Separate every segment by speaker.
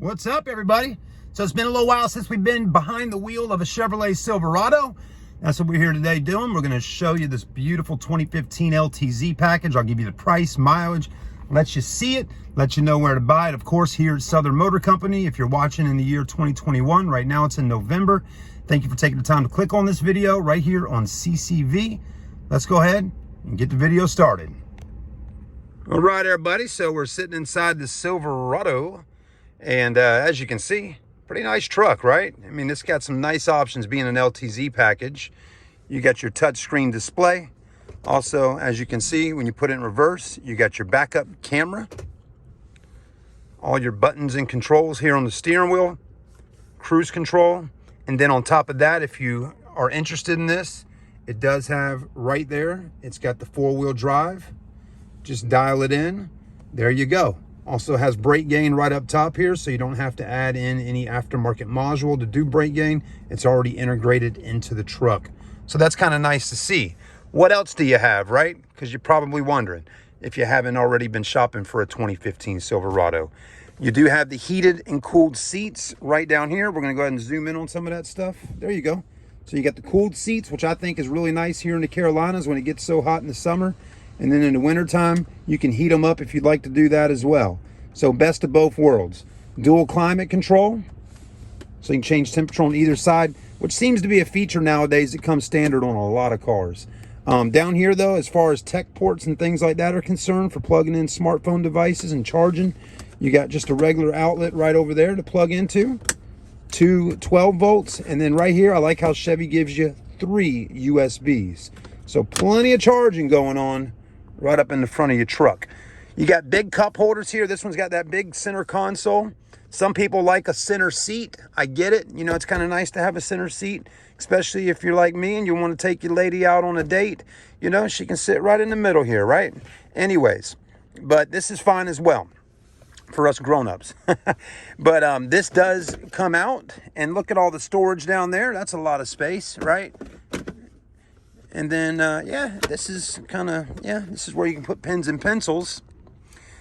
Speaker 1: What's up, everybody? So it's been a little while since we've been behind the wheel of a Chevrolet Silverado. That's what we're here today doing. We're going to show you this beautiful 2015 LTZ package. I'll give you the price, mileage, let you see it, let you know where to buy it. Of course, here at Southern Motor Company, if you're watching in the year 2021, right now it's in November. Thank you for taking the time to click on this video right here on CCV. Let's go ahead and get the video started. All right, everybody, so we're sitting inside the Silverado. And as you can see, pretty nice truck, right? I mean, it's got some nice options being an LTZ package. You got your touchscreen display. Also, as you can see, when you put it in reverse, you got your backup camera. All your buttons and controls here on the steering wheel. Cruise control. And then on top of that, if you are interested in this, it does have right there, it's got the 4-wheel drive. Just dial it in. There you go. Also has brake gain right up top here, so you don't have to add in any aftermarket module to do brake gain. It's already integrated into the truck. So that's kind of nice to see. What else do you have, right? Because you're probably wondering if you haven't already been shopping for a 2015 Silverado. You do have the heated and cooled seats right down here. We're going to go ahead and zoom in on some of that stuff. There you go. So you got the cooled seats, which I think is really nice here in the Carolinas when it gets so hot in the summer. And then in the wintertime, you can heat them up if you'd like to do that as well. So best of both worlds. Dual climate control, so you can change temperature on either side, which seems to be a feature nowadays that comes standard on a lot of cars. Down here though, as far as tech ports and things like that are concerned for plugging in smartphone devices and charging, you got just a regular outlet right over there to plug into. 2 12 volts, and then right here, I like how Chevy gives you 3 USBs. So plenty of charging going on right up in the front of your truck. You got big cup holders here. This one's got that big center console. Some people like a center seat. I get it. You know, it's kind of nice to have a center seat, especially if you're like me and you want to take your lady out on a date. You know, she can sit right in the middle here, right? Anyways, but this is fine as well for us grown-ups. But this does come out, and look at all the storage down there. That's a lot of space, right? And then, yeah, this is this is where you can put pens and pencils.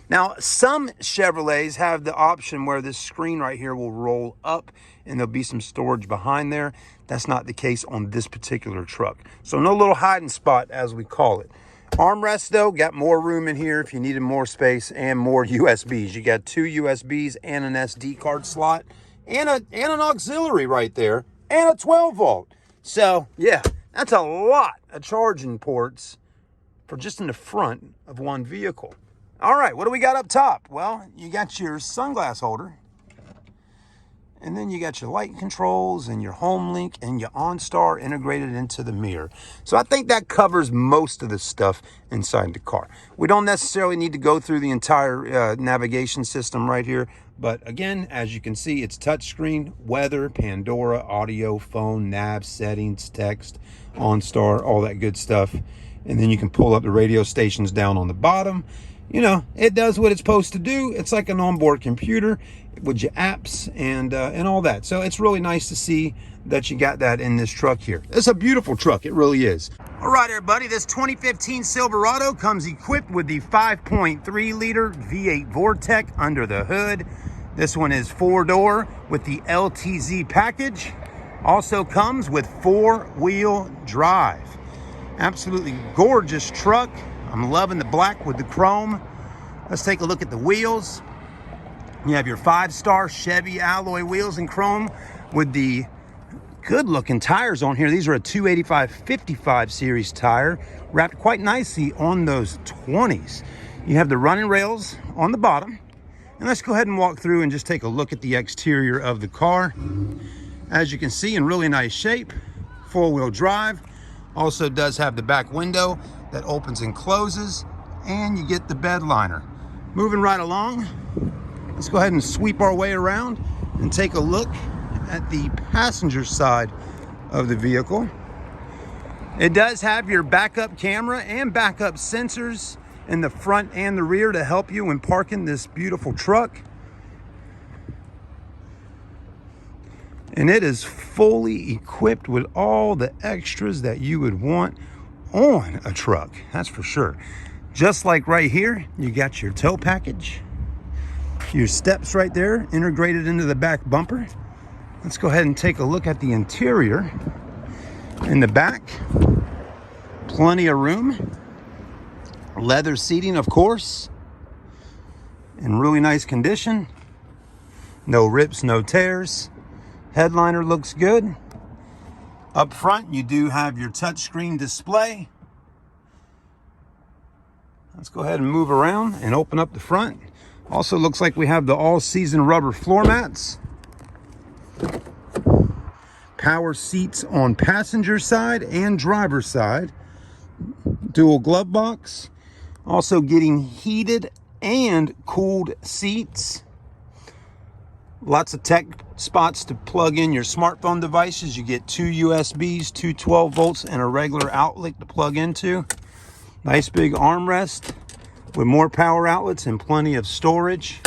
Speaker 1: Now, some Chevrolets have the option where this screen right here will roll up and there'll be some storage behind there. That's not the case on this particular truck. So no little hiding spot, as we call it. Armrest, though, got more room in here if you needed more space and more USBs. You got 2 USBs and an SD card slot and an auxiliary right there and a 12 volt. So, yeah. That's a lot of charging ports for just in the front of one vehicle. All right, what do we got up top? Well, you got your sunglass holder. And then you got your light controls and your home link and your OnStar integrated into the mirror. So I think that covers most of the stuff inside the car. We don't necessarily need to go through the entire navigation system right here. But again, as you can see, it's touchscreen, weather, Pandora, audio, phone, nav, settings, text, OnStar, all that good stuff. And then you can pull up the radio stations down on the bottom. You know, it does what it's supposed to do. It's like an onboard computer with your apps and all that. So it's really nice to see that you got that in this truck here. It's a beautiful truck. It really is. All right, everybody, this 2015 Silverado comes equipped with the 5.3 liter V8 Vortec under the hood. This one is 4-door with the LTZ package. Also comes with 4-wheel drive. Absolutely gorgeous truck. I'm loving the black with the chrome. Let's take a look at the wheels. You have your 5-star Chevy alloy wheels in chrome with the good-looking tires on here. These are a 285/55 series tire, wrapped quite nicely on those 20s. You have the running rails on the bottom. And let's go ahead and walk through and just take a look at the exterior of the car. As you can see, in really nice shape. 4-wheel drive. Also does have the back window that opens and closes, and you get the bed liner. Moving right along, let's go ahead and sweep our way around and take a look at the passenger side of the vehicle. It does have your backup camera and backup sensors in the front and the rear to help you when parking this beautiful truck. And it is fully equipped with all the extras that you would want on a truck, that's for sure. Just like right here, you got your tow package. Your steps right there, integrated into the back bumper. Let's go ahead and take a look at the interior. In the back, plenty of room. Leather seating, of course, in really nice condition. No rips, no tears. Headliner looks good. Up front, you do have your touchscreen display. Let's go ahead and move around and open up the front. Also looks like we have the all-season rubber floor mats. Power seats on passenger side and driver side. Dual glove box. Also getting heated and cooled seats. Lots of tech spots to plug in your smartphone devices. You get 2 USBs, 2 12 volts, and a regular outlet to plug into. Nice big armrest with more power outlets and plenty of storage.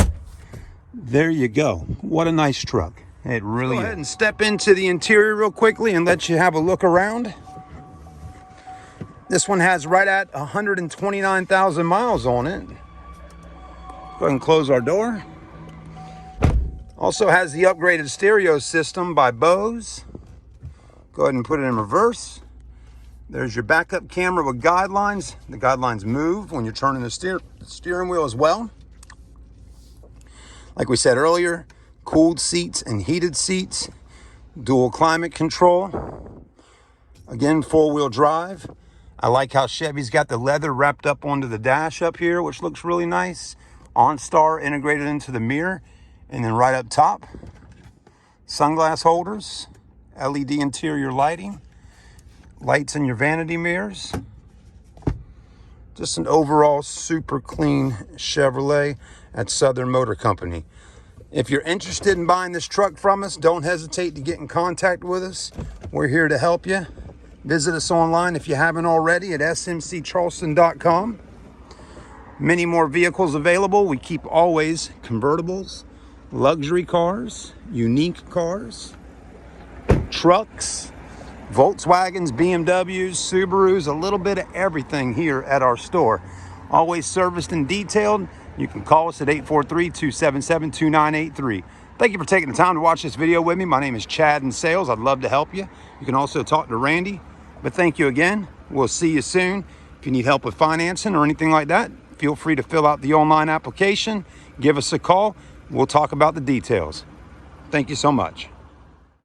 Speaker 1: There you go. What a nice truck. It really is. Go ahead and step into the interior real quickly and let you have a look around. This one has right at 129,000 miles on it. Go ahead and close our door. Also has the upgraded stereo system by Bose. Go ahead and put it in reverse. There's your backup camera with guidelines. The guidelines move when you're turning the steering wheel as well. Like we said earlier, cooled seats and heated seats. Dual climate control. Again, 4-wheel drive. I like how Chevy's got the leather wrapped up onto the dash up here, which looks really nice. OnStar integrated into the mirror. And then right up top, sunglass holders, LED interior lighting, lights in your vanity mirrors. Just an overall super clean Chevrolet at Southern Motor Company. If you're interested in buying this truck from us, don't hesitate to get in contact with us. We're here to help you. Visit us online if you haven't already at smccharleston.com. Many more vehicles available. We keep always convertibles, luxury cars, unique cars, trucks, Volkswagens, BMWs, Subarus, a little bit of everything here at our store. Always serviced and detailed. You can call us at 843-277-2983. Thank you for taking the time to watch this video with me. My name is Chad in Sales. I'd love to help you. You can also talk to Randy. But thank you again. We'll see you soon. If you need help with financing or anything like that, feel free to fill out the online application. Give us a call. We'll talk about the details. Thank you so much.